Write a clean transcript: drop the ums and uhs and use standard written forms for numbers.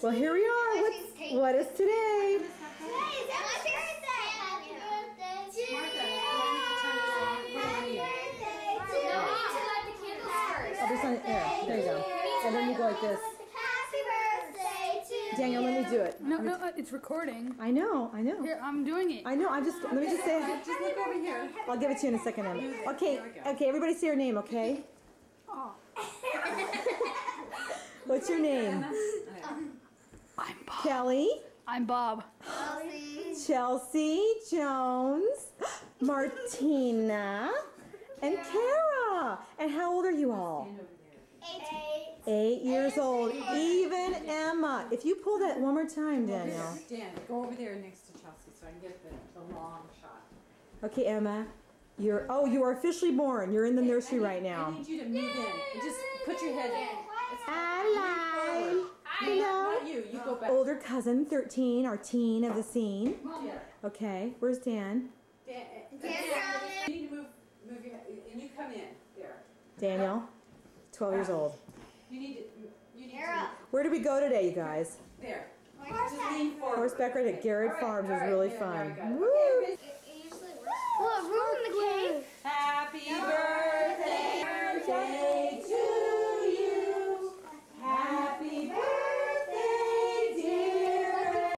Well, here we are. What is today? Today is my birthday. Happy birthday to you. Happy birthday to you. No, we need to light the candles first. Oh, there's on air. There you go. And then you go like this. Happy birthday to you. Daniel, let me do it. No, it's recording. I know. Here, I'm doing it. I know. Let me just say. Just look over here. I'll give it to you in a second, Emma. Okay. Everybody say your name, okay? Oh. What's your name? I'm Bob. Kelly. I'm Bob. Chelsea Jones. Martina. And Kara. And how old are you all? 8 years old. Even Emma. If you pull that one more time, Daniel. Dan, go over there next to Chelsea so I can get the long shot. Okay, Emma. You are officially born. You're in the nursery right now. I need you to move in. And just put your head in. Hello. Not you. You go back. Older cousin, 13, our teen of the scene. Yeah. Okay, where's Dan? Dan, you need to move your head. And you come in. There. Daniel, 12 years old. You need to. Where did we go today, you guys? There. Just lean forward. Horseback ride at Garrett Farms was really fun. Very good. Woo! Well,